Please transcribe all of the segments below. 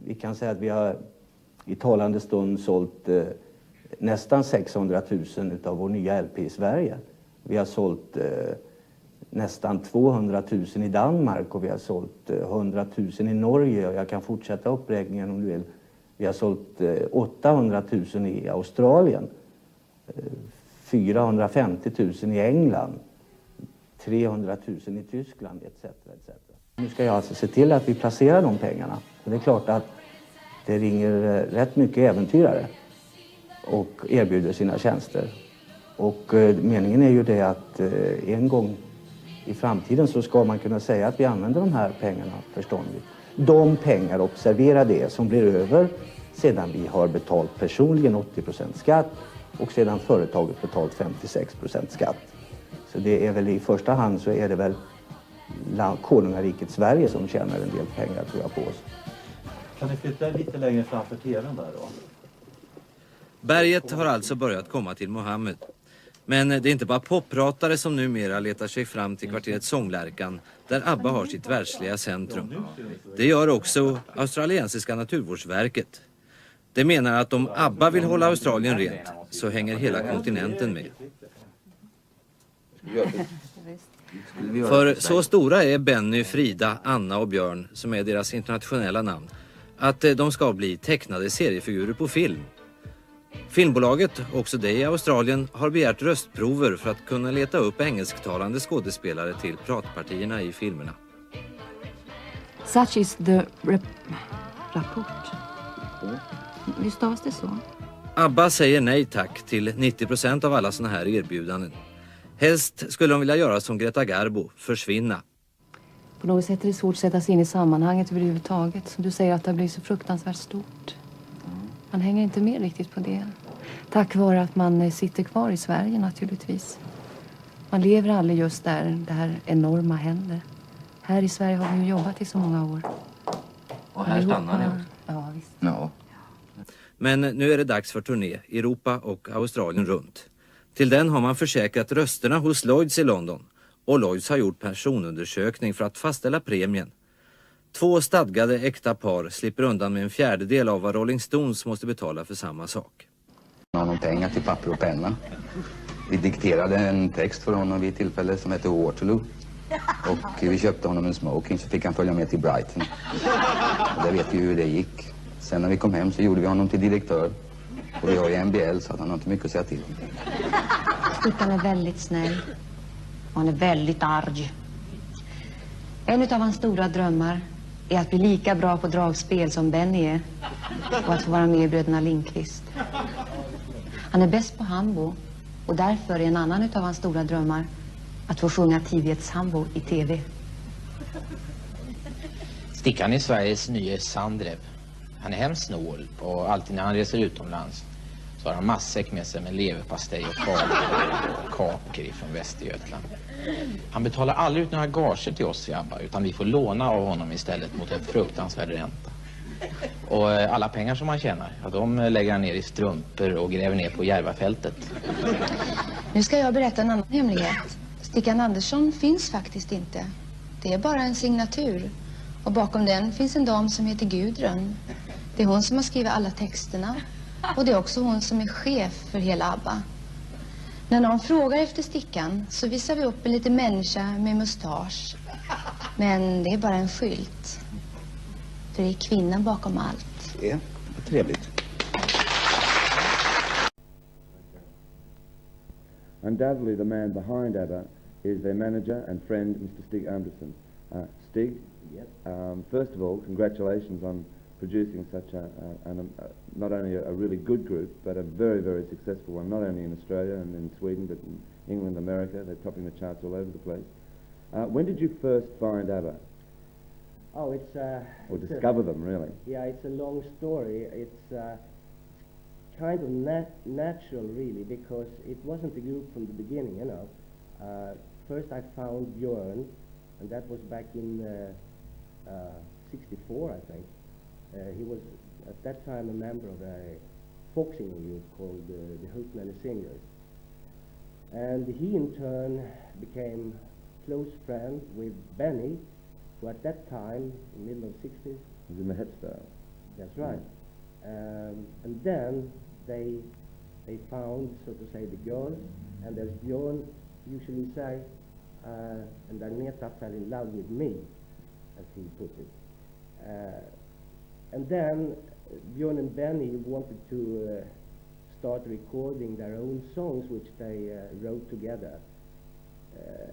vi kan säga att vi har i talande stund sålt nästan 600 000 av vår nya LP i Sverige. Vi har sålt nästan 200 000 i Danmark och vi har sålt 100 000 i Norge. Och jag kan fortsätta uppräkningen om du vill. Vi har sålt 800 000 i Australien, 450 000 i England, 300 000 i Tyskland etc. etc. Nu ska jag alltså se till att vi placerar de pengarna. Och det är klart att det ringer rätt mycket äventyrare och erbjuder sina tjänster. Och meningen är ju det att en gång i framtiden så ska man kunna säga att vi använder de här pengarna förståndigt. De pengar, observera det, som blir över sedan vi har betalt personligen 80% skatt och sedan företaget betalt 56% skatt. Så det är väl i första hand så är det väl konungariket Sverige som tjänar en del pengar tror jag på oss. Kan ni flytta lite längre framför tvn där då? Berget har alltså börjat komma till Mohammed. Men det är inte bara poppratare som numera letar sig fram till kvarteret Sånglärkan där ABBA har sitt världsliga centrum. Det gör också australiensiska naturvårdsverket. Det menar att om ABBA vill hålla Australien rent så hänger hela kontinenten med. För så stora är Benny, Frida, Anna och Björn, som är deras internationella namn, att de ska bli tecknade seriefigurer på film. Filmbolaget, också det i Australien, har begärt röstprover för att kunna leta upp engelsktalande skådespelare till pratpartierna i filmerna. Such is the rapport. Visst stavas det så? ABBA säger nej tack till 90% av alla såna här erbjudanden. Helst skulle de vilja göra som Greta Garbo, försvinna. På något sätt är det svårt att sätta sig in i sammanhanget överhuvudtaget. Som du säger att det blir så fruktansvärt stort. Man hänger inte med riktigt på det. Tack vare att man sitter kvar i Sverige naturligtvis. Man lever aldrig just där det här enorma händer. Här i Sverige har vi ju jobbat i så många år. Och här stannar ni också? Ja, visst. Ja. Men nu är det dags för turné, Europa och Australien runt. Till den har man försäkrat rösterna hos Lloyds i London. Och Lloyds har gjort personundersökning för att fastställa premien. 2 stadgade äkta par slipper undan med en 1/4 av vad Rolling Stones måste betala för samma sak. Han har någon pengar till papper och penna. Vi dikterade en text för honom vid ett tillfälle som heter Waterloo. Och vi köpte honom en smoking så fick han följa med till Brighton. Och där vet vi hur det gick. Sen när vi kom hem så gjorde vi honom till direktör. Och vi har ju MBL så att han har inte mycket att säga till. Stikkan är väldigt snäll. Han är väldigt arg. En av hans stora drömmar är att bli lika bra på dragspel som Benny är. Och att få vara med i bröderna Lindqvist. Han är bäst på hambo. Och därför är en annan av hans stora drömmar att få sjunga Tivighetshambo i tv. Stikkan är Sveriges nya Sandrev. Han är hemskt snål och alltid när han reser utomlands så har han matsäck med sig med leverpastej och kakor ifrån Västergötland. Han betalar aldrig ut några gager till oss i ABBA utan vi får låna av honom istället mot en fruktansvärd ränta. Och alla pengar som han tjänar, ja, de lägger han ner i strumpor och gräver ner på Järvafältet. Nu ska jag berätta en annan hemlighet. Stigkan Andersson finns faktiskt inte. Det är bara en signatur. Och bakom den finns en dam som heter Gudrun. Det är hon som har skrivit alla texterna. Och det är också hon som är chef för hela ABBA. När någon frågar efter Stikkan så visar vi upp en liten människa med mustasch. Men det är bara en skylt. För det är kvinnan bakom allt. Det är trevligt. Undoubtedly the man behind ABBA is their manager and friend, Mr. Stig Andersson. Stig, first of all, congratulations on producing such not only a really good group, but a very, very successful one, not only in Australia and in Sweden, but in England, America. They're topping the charts all over the place. When did you first find ABBA? Oh, it's... or discover them, really? Yeah, it's a long story. It's kind of natural, really, because it wasn't a group from the beginning, you know. First I found Björn, and that was back in 64, I think. He was, at that time, a member of a folk singing group called the Hootenanny Singers. And he, in turn, became close friends with Benny, who at that time, in the middle of the 60s, was in the Hep style. That's right. And then they found, so to say, the girls, and as Björn usually say, and Agneta fell in love with me, as he put it. And then Björn and Benny wanted to start recording their own songs, which they wrote together.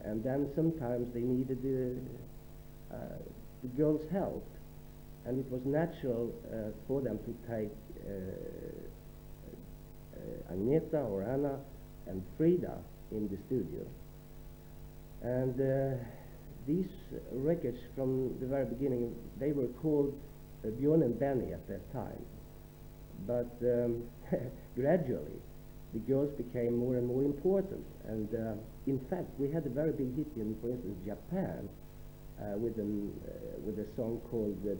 And then sometimes they needed the girls' help, and it was natural for them to take Agneta or Anna and Frida in the studio. And these records from the very beginning, they were called Björn and Benny at that time. But gradually, the girls became more and more important. And in fact, we had a very big hit in, for instance, Japan, with a song called,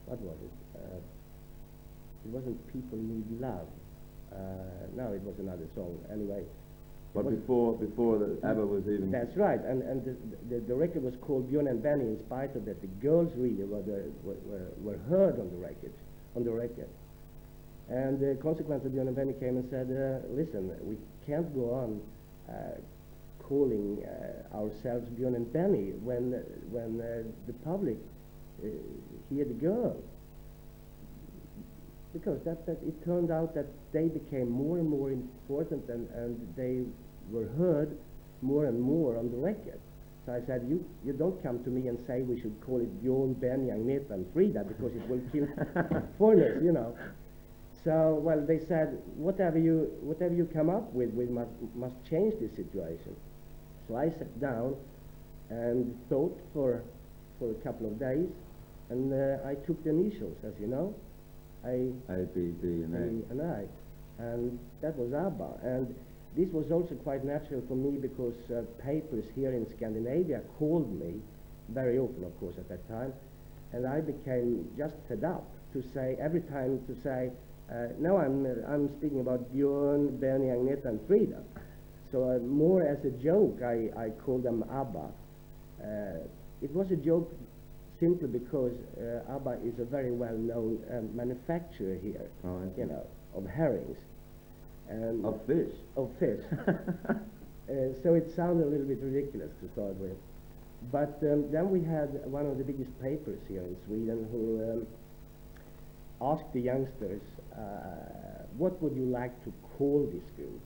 what was it? It wasn't People Need Love. No, it was another song. Anyway. But before the ABBA was even... That's right, and the record was called Björn and Benny in spite of that. The girls really were heard on the record. And consequently, Björn and Benny came and said, listen, we can't go on calling ourselves Björn and Benny when the public hear the girls. Because it turned out that they became more and more important, and they were heard more and more on the record. So I said, you don't come to me and say we should call it Björn, Benny, Agneta, and Frida, because it will kill foreigners, you know. So, well, they said, whatever you come up with, we must change this situation. So I sat down and thought for a couple of days, and I took the initials, as you know. A, B, D, and A. And I. And that was ABBA. And this was also quite natural for me because papers here in Scandinavia called me very often, of course, at that time. And I became just fed up to say, every time to say, no, I'm speaking about Björn, Benny, Agneta, and Frida. So more as a joke, I called them ABBA. It was a joke simply because ABBA is a very well-known manufacturer here, you know, of herrings. And of fish? Of fish. So it sounded a little bit ridiculous to start with. But then we had one of the biggest papers here in Sweden who asked the youngsters, what would you like to call this group?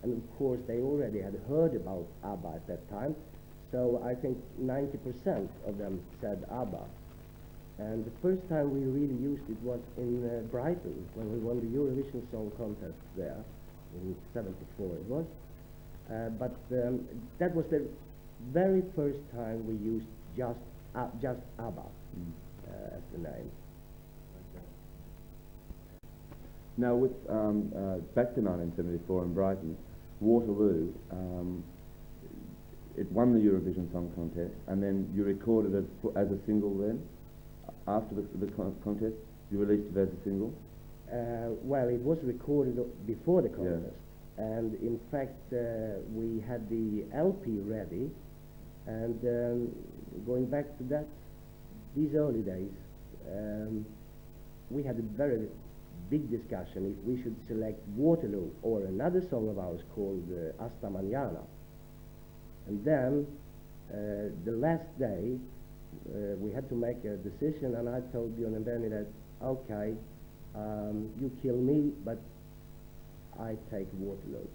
And of course they already had heard about ABBA at that time. So I think 90% of them said ABBA. And the first time we really used it was in Brighton, when we won the Eurovision Song Contest there, in '74 it was. But that was the very first time we used just ABBA as the name. Now with, back to 1974 in Brighton, Waterloo, it won the Eurovision Song Contest, and then you recorded it as a single then? After the contest, you released it as a single? Well, it was recorded before the contest. Yeah. And in fact, we had the LP ready, and going back to that, these early days, we had a very big discussion if we should select Waterloo or another song of ours called Hasta Mañana. And then, the last day, we had to make a decision, and I told Björn and Benny that, okay, you kill me, but I take Waterloo.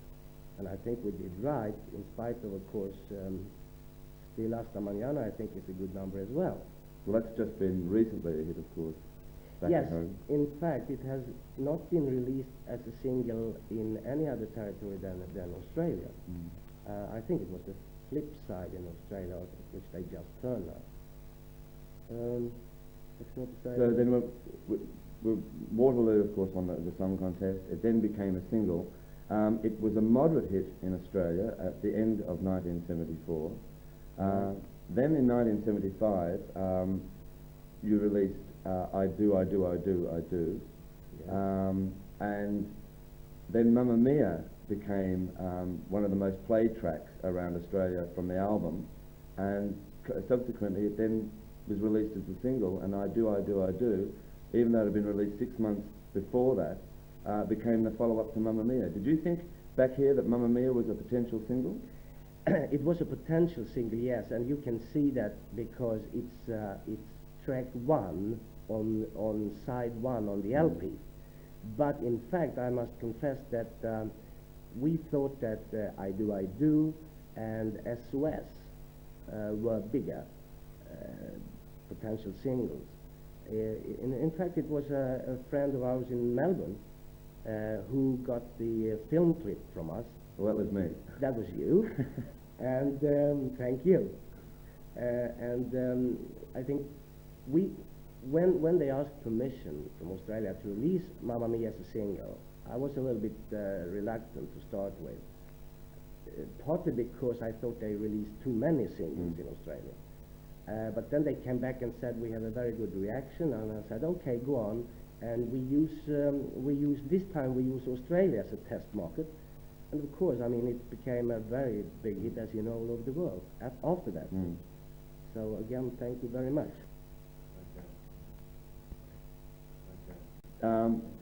And I think we did right, in spite of course, still Hasta Mañana, I think is a good number as well. Well, that's just been recently a hit, of course. Yes, in fact, it has not been released as a single in any other territory than Australia. I think it was the flip side in Australia, which they just turned now. That's not to say. So then Waterloo, of course, won the song contest. It then became a single. It was a moderate hit in Australia at the end of 1974. Then in 1975, you released I Do, I Do, I Do, I Do. Yeah. And then Mamma Mia became one of the most played tracks around Australia from the album, and subsequently it then was released as a single, and I Do, I Do, I Do even though it had been released 6 months before that, became the follow-up to Mamma Mia. Did you think back here that Mamma Mia was a potential single? It was a potential single, yes, and you can see that because it's track 1 on side 1 on the LP. But in fact, I must confess that we thought that I Do and SOS were bigger potential singles. In fact, it was a friend of ours in Melbourne who got the film clip from us. Well, that was me. That was you. And thank you. I think when they asked permission from Australia to release Mamma Mia as a single, I was a little bit reluctant to start with. Partly because I thought they released too many singles in Australia. But then they came back and said we have a very good reaction, and I said okay, go on. And this time we use Australia as a test market, and of course, I mean, it became a very big hit, as you know, all over the world after that. So again, thank you very much.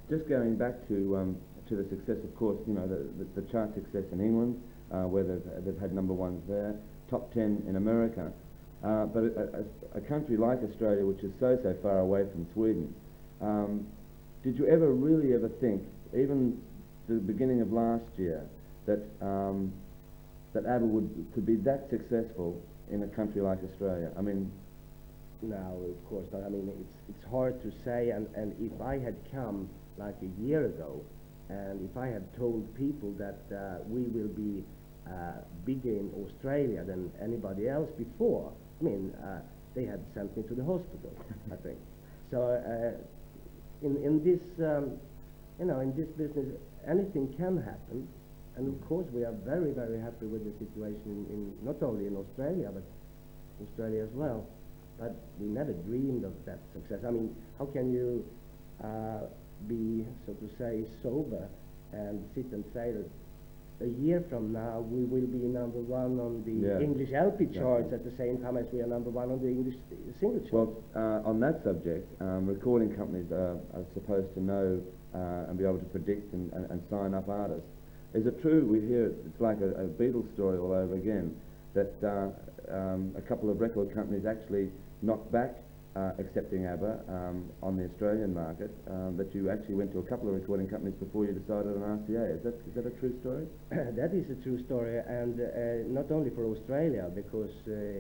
Just going back to the success, of course, you know, the chart success in England, where they've had number ones there, top 10 in America. But a country like Australia, which is so far away from Sweden, did you really ever think, even the beginning of last year, that that ABBA could be that successful in a country like Australia? I mean, no, of course not. I mean, it's hard to say. And if I had come like a year ago, and if I had told people that we will be bigger in Australia than anybody else before, I mean, they had sent me to the hospital, I think. So in this, you know, in this business, anything can happen, and of course we are very, very happy with the situation in not only in Australia but Australia as well. But we never dreamed of that success. I mean, how can you be, so to say, sober and sit and say that a year from now we will be number 1 on the English LP charts at the same time as we are number 1 on the English single charts? Well, on that subject, recording companies are supposed to know and be able to predict and sign up artists. Is it true, we hear it's like a Beatles story all over again, that a couple of record companies actually knocked back accepting ABBA on the Australian market, that you actually went to a couple of recording companies before you decided on RCA. Is that a true story? That is a true story, and not only for Australia, because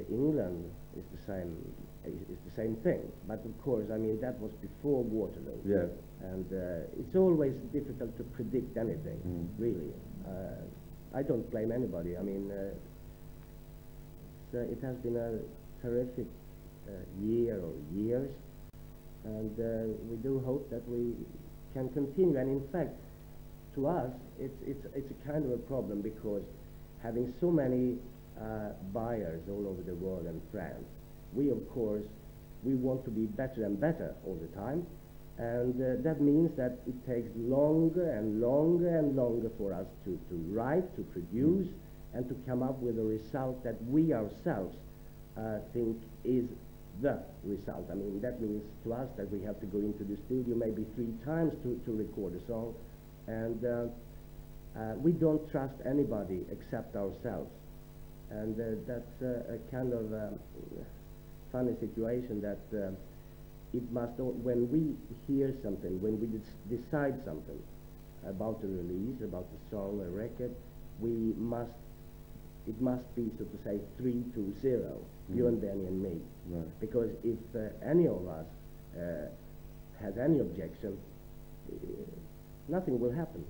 England is the same thing. But of course, I mean, that was before Waterloo. Yeah. And it's always difficult to predict anything, really. I don't blame anybody. I mean, it has been a terrific year or years, and we do hope that we can continue. And in fact, to us, it's a kind of a problem, because having so many buyers all over the world and France, we of course want to be better and better all the time, and that means that it takes longer and longer and longer for us to write, to produce, and to come up with a result that we ourselves think is the result. I mean, that means to us that we have to go into the studio maybe 3 times to record a song, and we don't trust anybody except ourselves, and that's a kind of funny situation that it must, when we hear something, when we decide something about a release, about a song, a record, it must be, so to say, 3-0, you and Benny and me. Right. Because if any of us has any objection, nothing will happen.